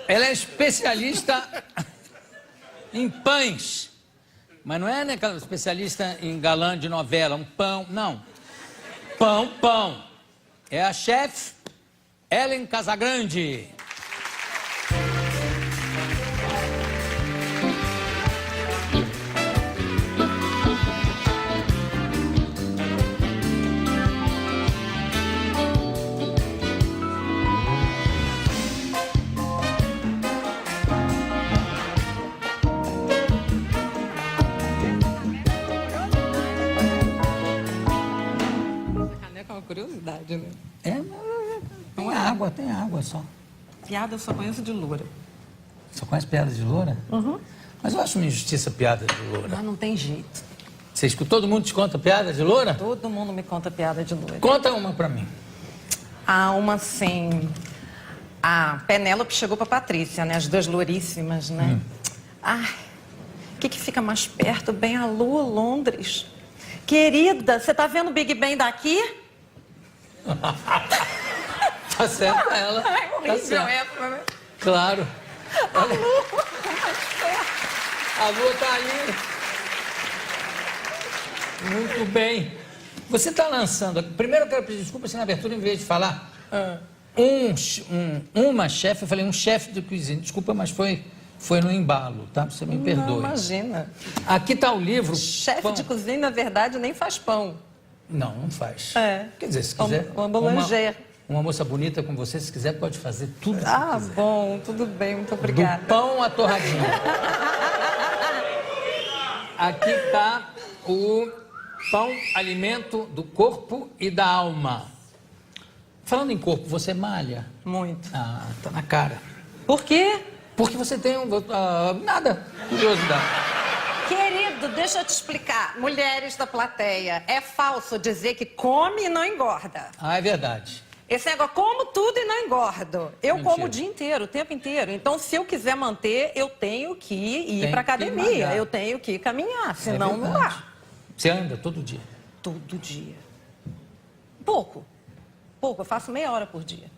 Ela é especialista em pães. Mas não é, né, aquela especialista em galã de novela, um pão, não. Pão, pão. É a chefe Ellen Casagrande. Curiosidade, né? Tem água só. Piada eu só conheço de loura. Só conhece piada de loura? Uhum. Mas eu acho uma injustiça piada de loura. Mas não tem jeito. Você escuta, todo mundo te conta piada de loura? Todo mundo me conta piada de loura. Conta uma pra mim. Ah, uma assim... A Penélope chegou pra Patrícia, né? As duas louríssimas, né? Ai, o que fica mais perto? Bem, a Lua, Londres. Querida, você tá vendo o Big Ben daqui? Tá certo ela. Ai, Tá horrível certo. essa, né? Claro. A Lua tá mais perto. A lua tá ali. Muito bem. Você está lançando... Primeiro eu quero pedir desculpa se na abertura, em vez de falar uma chefe, eu falei um chefe de cozinha. Desculpa, mas foi no embalo, tá? Você me perdoe. Não, imagina. Aqui está o livro... Chefe de cozinha, na verdade, nem faz pão. Não faz. É. Quer dizer, se quiser... Uma boulanger. Uma moça bonita como você, se quiser, pode fazer tudo que Ah, quiser. bom, tudo bem, muito obrigada. Do pão à torradinha. Aqui está o pão, alimento do corpo e da alma. Falando em corpo, você malha? Muito. Ah, tá na cara. Por quê? Porque você tem nada, curiosidade. Querido, deixa eu te explicar. Mulheres da plateia, é falso dizer que come e não engorda. Ah, é verdade. Esse negócio, como tudo e não engordo. Eu Mentira. como o dia inteiro, o tempo inteiro. Então, se eu quiser manter, eu tenho que ir Tem pra que academia. malhar. Eu tenho que caminhar, senão não verdade. dá. Você anda todo dia? Todo dia. Pouco. Pouco, eu faço meia hora por dia.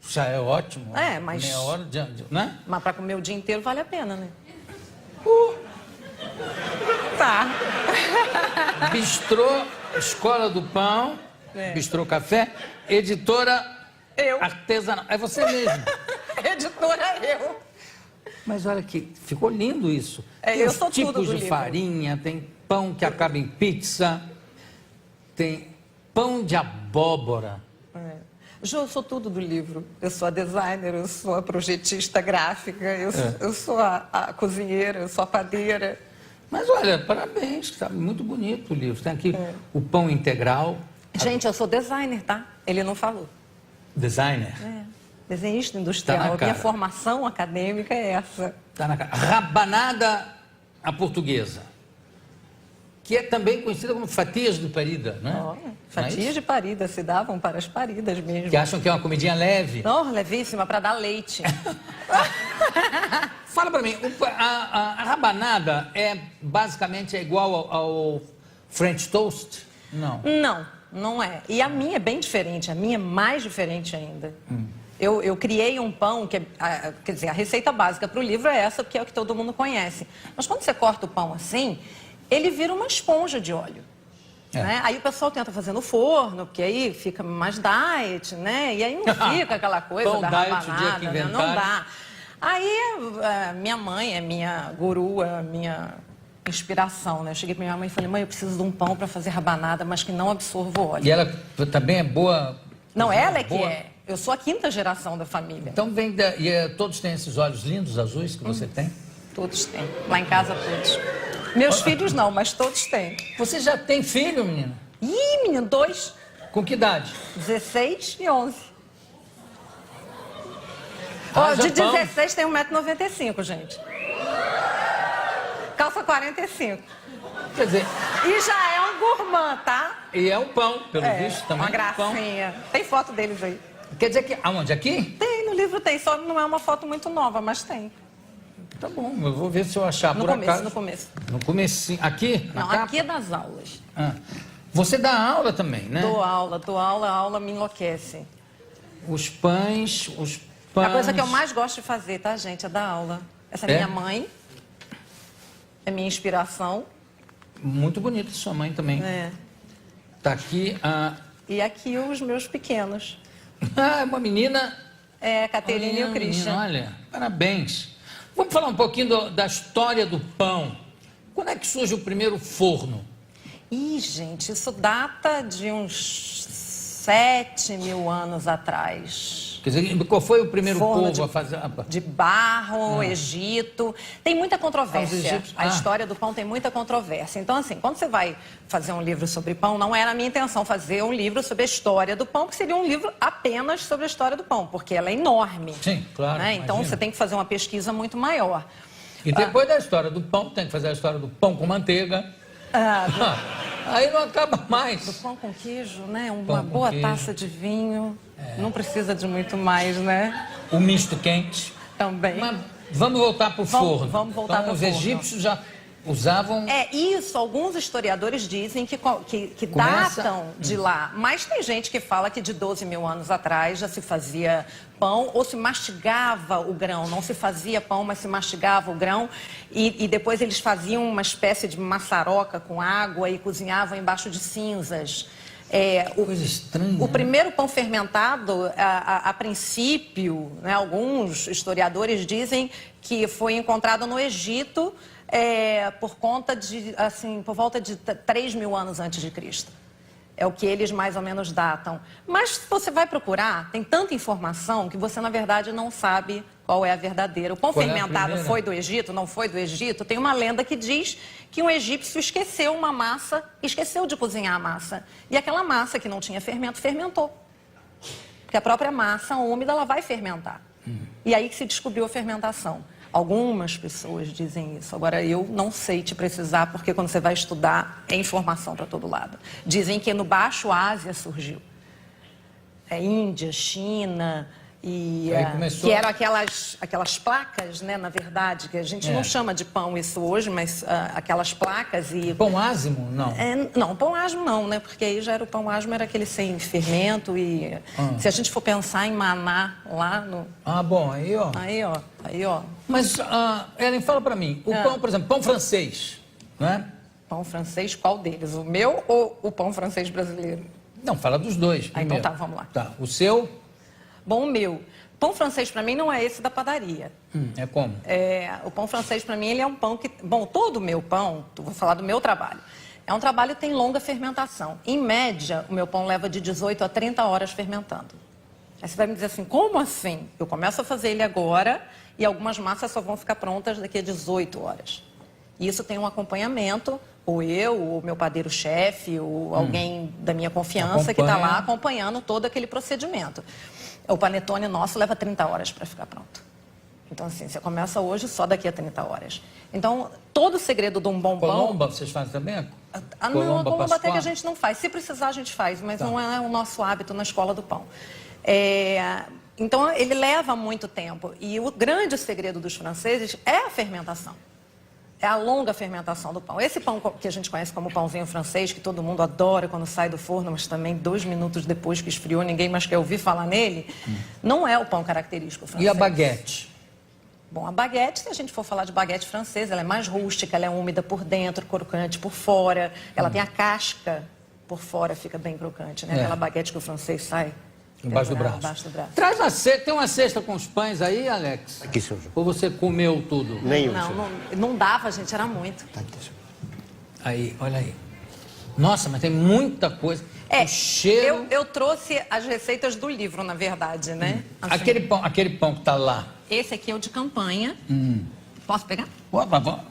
Já é ótimo. É, mas- Meia hora, né? Mas pra comer o dia inteiro vale a pena, né? Tá. Bistrô, Escola do Pão, Bistrô Café, editora Eu. artesanal. É você mesmo. Editora eu. Mas olha aqui, ficou lindo isso. É, Tem eu os sou tudo tipos do de livro. farinha, tem pão que acaba em pizza, tem pão de abóbora. É. Ju, eu sou tudo do livro. Eu sou a designer, eu sou a projetista gráfica, eu sou a cozinheira, eu sou a padeira. Mas olha, parabéns, está muito bonito o livro. Tem aqui o pão integral. Gente, eu sou designer, tá? Ele não falou. Designer. É. Desenhista industrial. Tá na A minha cara. formação acadêmica é essa. Tá na cara. Rabanada à portuguesa, que é também conhecida como fatias de parida, né? Olha, Não é fatias isso? de parida se davam para as paridas mesmo. Que acham que é uma comidinha leve. Não, levíssima, para dar leite. Fala pra mim, a rabanada basicamente é igual ao French toast? Não. Não, não é. E a minha é bem diferente, a minha é mais diferente ainda. Eu criei um pão, que quer dizer, a receita básica para o livro é essa, porque é o que todo mundo conhece. Mas quando você corta o pão assim, ele vira uma esponja de óleo. É. Né? Aí o pessoal tenta fazer no forno, porque aí fica mais diet, né? E aí não fica aquela coisa Pão da diet, o dia rabanada, que né? Não inventaram. dá. Aí minha mãe é minha guru, é minha inspiração, né? Eu cheguei pra minha mãe e falei, mãe, eu preciso de um pão para fazer rabanada, mas que não absorva o óleo. E ela também é boa? Não, ela é que boa? é. Eu sou a 5ª geração da família. Então todos têm esses olhos lindos, azuis, que você tem? Todos têm. Lá em casa, todos. Meus filhos não, mas todos têm. Você já tem filho, menina? Ih, menino, 2, Com que idade? 16 e 11. Ó, de Japão. 16 tem 1,95 m, gente. Calça 45. Quer dizer, E já é um gourmand, tá? e é um pão, pelo visto, também. Uma é um pão. gracinha. Tem foto deles aí. Quer dizer que, aonde? Aqui? Tem, no livro tem. Só não é uma foto muito nova, mas tem. Tá bom, eu vou ver se eu achar No por começo, acaso. no começo. No começo, aqui? Na Não, capa? aqui é das aulas. Ah. Você dá aula também, né? Dou aula, a aula me enlouquece. Os pães, A coisa que eu mais gosto de fazer, tá, gente, é dar aula. Essa é minha mãe, é minha inspiração. Muito bonita sua mãe também. Tá aqui a... E aqui os meus pequenos. Ah, uma menina... É, a Caterina e o Christian. Olha, parabéns. Vamos falar um pouquinho da história do pão. Quando é que surge o primeiro forno? Ih, gente, isso data de uns 7.000 anos atrás. Quer dizer, qual foi o primeiro Forno povo a fazer? De barro, Egito. Tem muita controvérsia. A história do pão tem muita controvérsia. Então, assim, quando você vai fazer um livro sobre pão, não era a minha intenção fazer um livro sobre a história do pão, que seria um livro apenas sobre a história do pão, porque ela é enorme. Sim, claro. Né? Então, você tem que fazer uma pesquisa muito maior. E depois da história do pão, tem que fazer a história do pão com manteiga. Aí não acaba mais. Do pão com queijo, né? Uma boa taça de vinho. Não precisa de muito mais, né? O misto quente. Também. Mas vamos voltar para o forno. Vamos voltar para o forno. Os forno. egípcios já usavam... Isso, alguns historiadores dizem que datam de lá. Mas tem gente que fala que de 12.000 anos atrás já se fazia pão ou se mastigava o grão. Não se fazia pão, mas se mastigava o grão. E depois eles faziam uma espécie de maçaroca com água e cozinhavam embaixo de cinzas. Coisa estranha. O primeiro pão fermentado, a princípio, né, alguns historiadores dizem que foi encontrado no Egito por conta de, assim, por volta de 3.000 anos antes de Cristo. É o que eles mais ou menos datam. Mas se você vai procurar, tem tanta informação que você, na verdade, não sabe qual é a verdadeira. O pão fermentado foi do Egito, não foi do Egito? Tem uma lenda que diz que um egípcio esqueceu uma massa, esqueceu de cozinhar a massa. E aquela massa que não tinha fermento, fermentou. Porque a própria massa úmida, ela vai fermentar. E aí que se descobriu a fermentação. Algumas pessoas dizem isso. Agora, eu não sei te precisar, porque quando você vai estudar, é informação para todo lado. Dizem que no Baixo Ásia surgiu. Índia, China... que eram aquelas placas, né, na verdade, que a gente não chama de pão isso hoje, mas aquelas placas e... Pão ázimo? Não. Não, pão ázimo não, né? Porque aí já era o pão ázimo, era aquele sem fermento e... Se a gente for pensar em Maná, lá no... Bom, aí ó. Aí ó. Mas, Ellen, fala pra mim, o pão, por exemplo, pão francês, não é? Pão francês, qual deles? O meu ou o pão francês brasileiro? Não, fala dos dois primeiro. Então tá, vamos lá. Tá, o seu... Bom, o meu. Pão francês, para mim, não é esse da padaria. É como? O pão francês, para mim, ele é um pão que... Bom, todo o meu pão, vou falar do meu trabalho, é um trabalho que tem longa fermentação. Em média, o meu pão leva de 18 a 30 horas fermentando. Aí você vai me dizer assim, como assim? Eu começo a fazer ele agora e algumas massas só vão ficar prontas daqui a 18 horas. E isso tem um acompanhamento, ou eu, ou meu padeiro-chefe, ou alguém da minha confiança que está lá acompanhando todo aquele procedimento. O panetone nosso leva 30 horas para ficar pronto. Então, assim, você começa hoje só daqui a 30 horas. Então, todo o segredo de um bom pão... Colomba vocês fazem também? Não, a colomba até que a gente não faz. Se precisar, a gente faz, mas não é o nosso hábito na escola do pão. Então, ele leva muito tempo. E o grande segredo dos franceses é a fermentação. É a longa fermentação do pão. Esse pão que a gente conhece como pãozinho francês, que todo mundo adora quando sai do forno, mas também 2 minutos depois que esfriou, ninguém mais quer ouvir falar nele, não é o pão característico francês. E a baguete? Bom, a baguete, se a gente for falar de baguete francesa, ela é mais rústica, ela é úmida por dentro, crocante por fora, ela tem a casca por fora, fica bem crocante, né? Aquela baguete que o francês sai... Embaixo do braço. Traz a cesta. Tem uma cesta com os pães aí, Alex? Aqui, senhor. Ou você comeu tudo? Nenhum, não dava, gente, era muito. Aí, olha aí. Nossa, mas tem muita coisa. O cheiro... Eu trouxe as receitas do livro, na verdade, né? Assim, aquele pão que tá lá. Esse aqui é o de campanha. Posso pegar?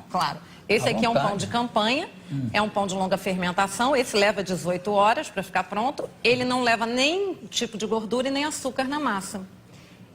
Claro. Esse aqui é um pão de campanha, é um pão de longa fermentação. Esse leva 18 horas para ficar pronto. Ele não leva nem tipo de gordura e nem açúcar na massa.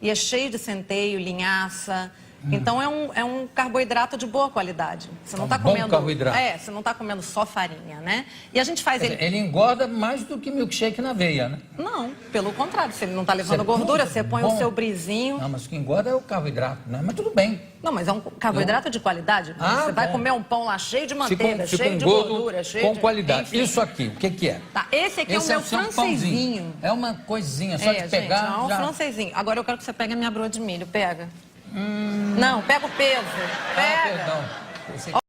E é cheio de centeio, linhaça, Então é um carboidrato de boa qualidade. Você não está bom comendo. carboidrato. Você não está comendo só farinha, né? E a gente faz ele. Ele engorda mais do que milkshake na veia, né? Não, pelo contrário. Se ele não está levando Isso é gordura, muito você põe bom. o seu brisinho. Não, mas o que engorda é o carboidrato, né? Mas tudo bem. Não, mas é um carboidrato de qualidade. Ah, você vai bom. comer um pão lá cheio de manteiga, Fica cheio um de gordo gordura, cheio com de... qualidade. Enfim. Isso aqui, o que que é? Tá, esse aqui Esse é o meu seu francesinho. pãozinho. É uma coisinha, só de gente, pegar. não, é um já... francesinho. Agora eu quero que você pegue a minha broa de milho. Pega. Não, pega o peso. Pega. Ah, perdão. Esse aqui